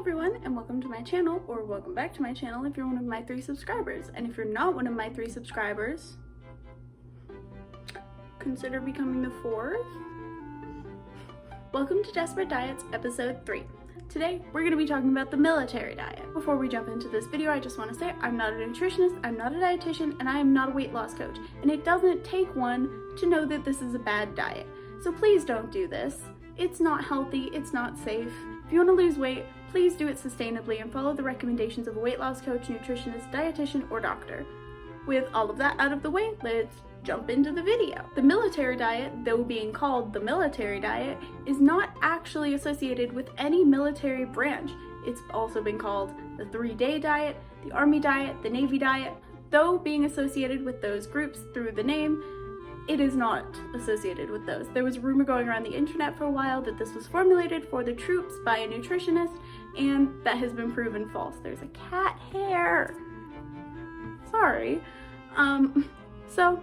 everyone, and welcome to my channel, or welcome back to my channel if you're one of my 3 subscribers. And if you're not one of my 3 subscribers, consider becoming the 4th. Welcome to Desperate Diets, episode 3. Today, we're going to be talking about the military diet. Before we jump into this video, I just want to say I'm not a nutritionist, I'm not a dietitian, and I am not a weight loss coach. And it doesn't take one to know that this is a bad diet. So please don't do this. It's not healthy, it's not safe. If you want to lose weight, please do it sustainably and follow the recommendations of a weight loss coach, nutritionist, dietitian, or doctor. With all of that out of the way, let's jump into the video. The military diet, though being called the military diet, is not actually associated with any military branch. It's also been called the 3-day diet, the Army diet, the Navy diet. Though being associated with those groups through the name, it is not associated with those. There was a rumor going around the internet for a while that this was formulated for the troops by a nutritionist, and that has been proven false. There's a cat hair. Sorry. So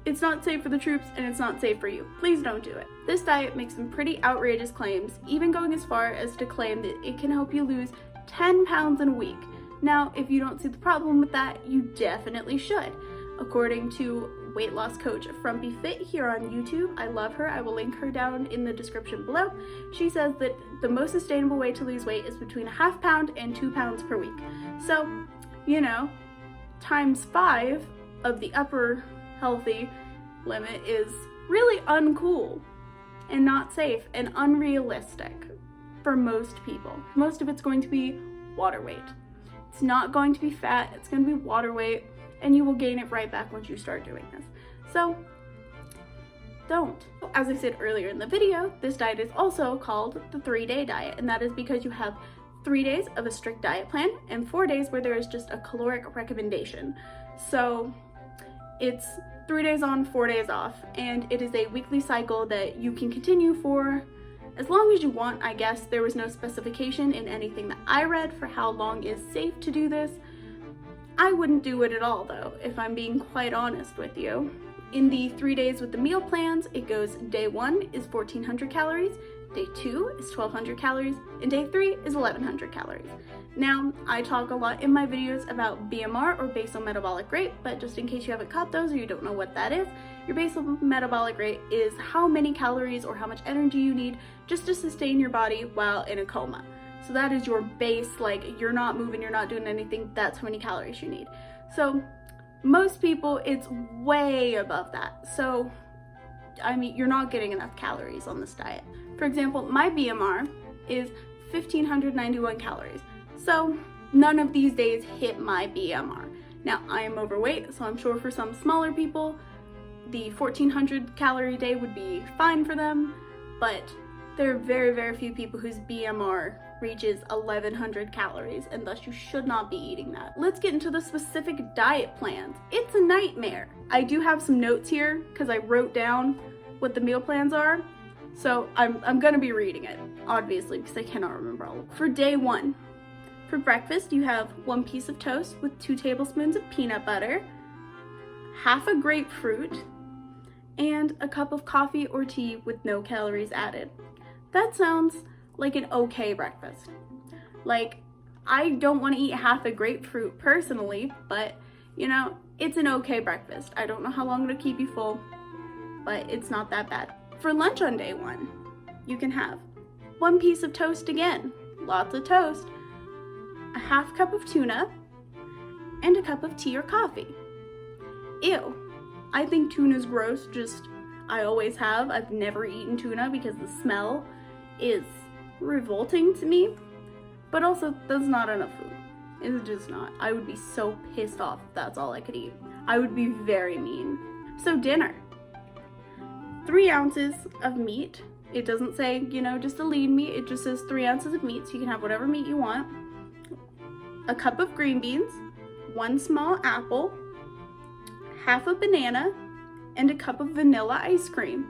it's not safe for the troops and it's not safe for you. Please don't do it. This diet makes some pretty outrageous claims, even going as far as to claim that it can help you lose 10 pounds in a week. Now, if you don't see the problem with that, you definitely should. According to weight loss coach Frumpy Fit here on YouTube, I love her, I will link her down in the description below. She says that the most sustainable way to lose weight is between 1/2 pound and 2 pounds per week. So, you know, times 5 of the upper healthy limit is really uncool and not safe and unrealistic for most people. Most of it's going to be water weight. It's not going to be fat, it's going to be water weight, and you will gain it right back once you start doing this. So, don't. As I said earlier in the video, this diet is also called the 3-day diet, and that is because you have 3 days of a strict diet plan and 4 days where there is just a caloric recommendation. So, it's 3 days on, 4 days off, and it is a weekly cycle that you can continue for as long as you want, I guess. There was no specification in anything that I read for how long is safe to do this. I wouldn't do it at all though, if I'm being quite honest with you. In the 3 days with the meal plans, it goes day 1 is 1,400 calories, day 2 is 1,200 calories, and day 3 is 1,100 calories. Now, I talk a lot in my videos about BMR or basal metabolic rate, but just in case you haven't caught those or you don't know what that is, your basal metabolic rate is how many calories or how much energy you need just to sustain your body while in a coma. So that is your base, like you're not moving, you're not doing anything, that's how many calories you need. So most people, it's way above that. So, I mean, you're not getting enough calories on this diet. For example, my BMR is 1,591 calories. So none of these days hit my BMR. Now, I am overweight, so I'm sure for some smaller people, the 1,400 calorie day would be fine for them, but there are very, very few people whose BMR reaches 1,100 calories, and thus you should not be eating that. Let's get into the specific diet plans. It's a nightmare. I do have some notes here because I wrote down what the meal plans are, so I'm gonna be reading it, obviously, because I cannot remember all of it. For day 1, for breakfast, you have 1 piece of toast with 2 tablespoons of peanut butter, half a grapefruit, and a cup of coffee or tea with no calories added. That sounds like an okay breakfast. Like, I don't want to eat half a grapefruit personally, but you know, it's an okay breakfast. I don't know how long it'll keep you full, but it's not that bad. For lunch on day 1, you can have 1 piece of toast again, lots of toast, a half cup of tuna, and a cup of tea or coffee. Ew, I think tuna's gross, I always have. I've never eaten tuna because the smell is revolting to me, but also that's not enough food. It's just not. I would be so pissed off if that's all I could eat. I would be very mean. So dinner, 3 ounces of meat. It doesn't say, you know, just a lean meat. It just says 3 ounces of meat, so you can have whatever meat you want. A cup of green beans, 1 small apple, half a banana, and a cup of vanilla ice cream.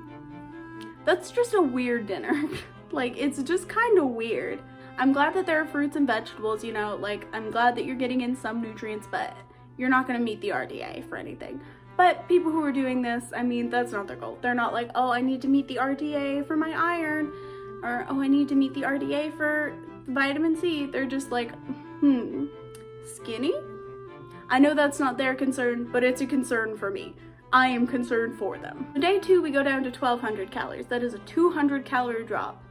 That's just a weird dinner. Like, it's just kind of weird. I'm glad that there are fruits and vegetables, you know, like, I'm glad that you're getting in some nutrients, but you're not gonna meet the RDA for anything. But people who are doing this, I mean, that's not their goal. They're not like, oh, I need to meet the RDA for my iron. or, oh, I need to meet the RDA for vitamin C. They're just like, skinny? I know that's not their concern, but it's a concern for me. I am concerned for them. On day 2, we go down to 1,200 calories. That is a 200 calorie drop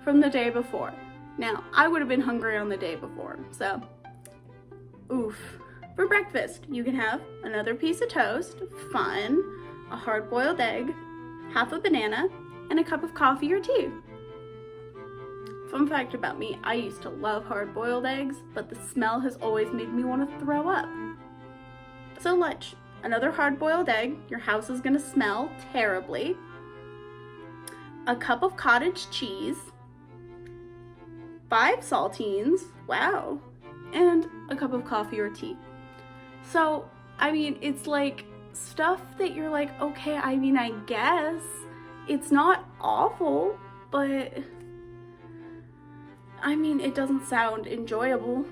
from the day before. Now, I would have been hungry on the day before, so oof. For breakfast, you can have another piece of toast, fun, a hard-boiled egg, half a banana, and a cup of coffee or tea. Fun fact about me, I used to love hard-boiled eggs, but the smell has always made me want to throw up. So lunch, another hard-boiled egg, your house is gonna smell terribly, a cup of cottage cheese, 5 saltines, wow, and a cup of coffee or tea. So, I mean, it's like stuff that you're like, okay, I mean, I guess it's not awful, but I mean, it doesn't sound enjoyable.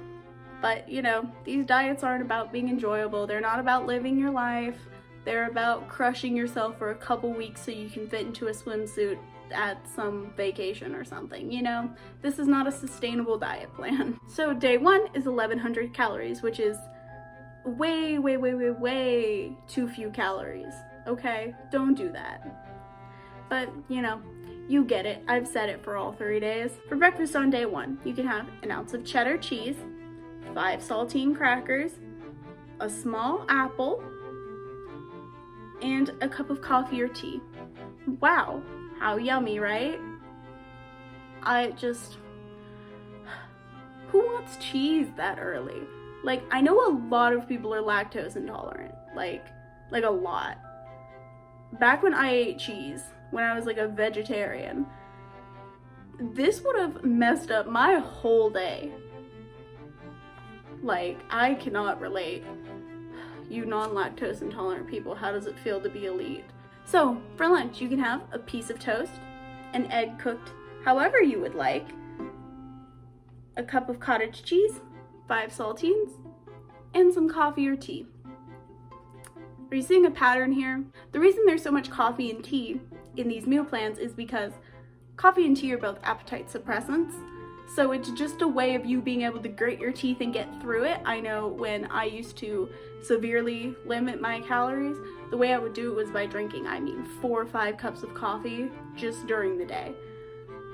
But, you know, these diets aren't about being enjoyable. They're not about living your life. They're about crushing yourself for a couple weeks so you can fit into a swimsuit at some vacation or something, you know? This is not a sustainable diet plan. So day 1 is 1,100 calories, which is way too few calories, okay? Don't do that. But, you know, you get it. I've said it for all 3 days. For breakfast on day 1, you can have an ounce of cheddar cheese, 5 saltine crackers, a small apple, and a cup of coffee or tea. Wow, how yummy, right? Who wants cheese that early? Like, I know a lot of people are lactose intolerant, like a lot. Back when I ate cheese, when I was like a vegetarian, this would have messed up my whole day. Like, I cannot relate. You non-lactose intolerant people, how does it feel to be elite? So, for lunch, you can have a piece of toast, an egg cooked however you would like, a cup of cottage cheese, 5 saltines, and some coffee or tea. Are you seeing a pattern here? The reason there's so much coffee and tea in these meal plans is because coffee and tea are both appetite suppressants. So it's just a way of you being able to grit your teeth and get through it. I know when I used to severely limit my calories, the way I would do it was by drinking, 4 or 5 cups of coffee just during the day.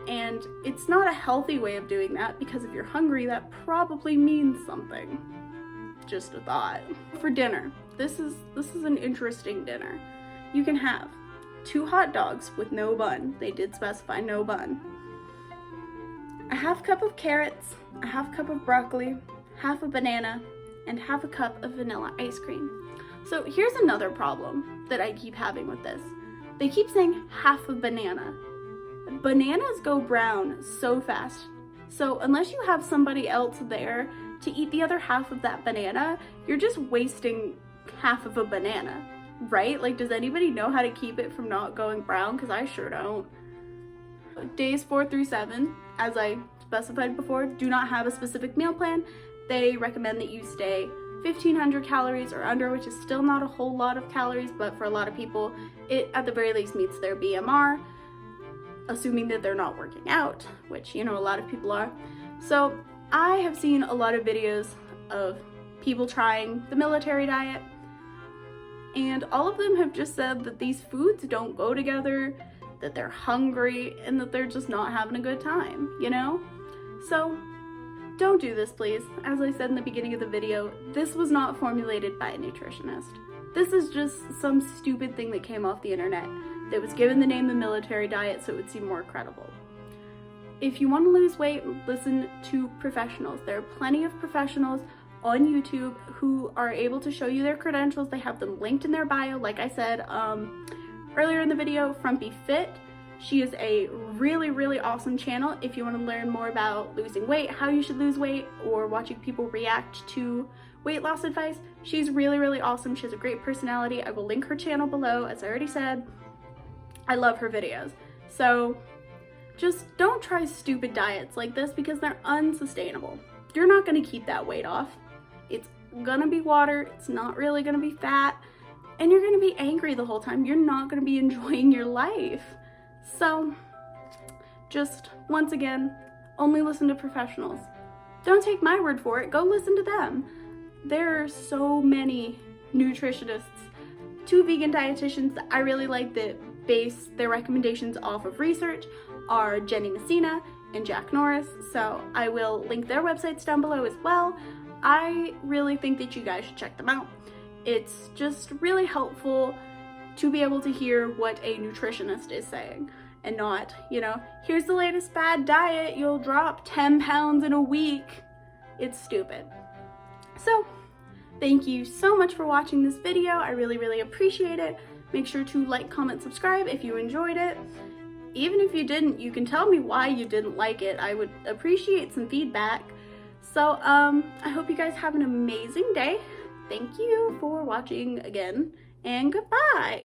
And it's not a healthy way of doing that, because if you're hungry, that probably means something. Just a thought. For dinner, this is an interesting dinner. You can have 2 hot dogs with no bun. They did specify no bun. A half cup of carrots, a half cup of broccoli, half a banana, and half a cup of vanilla ice cream. So here's another problem that I keep having with this. They keep saying half a banana. Bananas go brown so fast. So unless you have somebody else there to eat the other half of that banana, you're just wasting half of a banana, right? Like, does anybody know how to keep it from not going brown? Because I sure don't. Days 4 through 7, as I specified before, do not have a specific meal plan. They recommend that you stay 1,500 calories or under, which is still not a whole lot of calories, but for a lot of people, it at the very least meets their BMR, assuming that they're not working out, which, you know, a lot of people are. So I have seen a lot of videos of people trying the military diet, and all of them have just said that these foods don't go together, that they're hungry, and that they're just not having a good time, you know? So don't do this, please. As I said in the beginning of the video, this was not formulated by a nutritionist. This is just some stupid thing that came off the internet that was given the name the military diet so it would seem more credible. If you want to lose weight, listen to professionals. There are plenty of professionals on YouTube who are able to show you their credentials. They have them linked in their bio. Like I said earlier in the video, Frumpy Fit. She is a really awesome channel if you want to learn more about losing weight, how you should lose weight, or watching people react to weight loss advice. She's really awesome. She has a great personality. I will link her channel below, as I already said. I love her videos. So just don't try stupid diets like this because they're unsustainable. You're not going to keep that weight off. It's gonna be water. It's not really gonna be fat. And you're gonna be angry the whole time. You're not gonna be enjoying your life. So Just, once again, only listen to professionals. Don't take my word for it, go listen to them. There are so many nutritionists. 2 vegan dietitians that I really like that base their recommendations off of research are Jenny Messina and Jack Norris, so I will link their websites down below as well. I really think that you guys should check them out. It's just really helpful to be able to hear what a nutritionist is saying and not, you know, here's the latest bad diet, you'll drop 10 pounds in a week. It's stupid. So, thank you so much for watching this video. I really, really appreciate it. Make sure to like, comment, subscribe if you enjoyed it. Even if you didn't, you can tell me why you didn't like it. I would appreciate some feedback. So, I hope you guys have an amazing day. Thank you for watching again, and goodbye.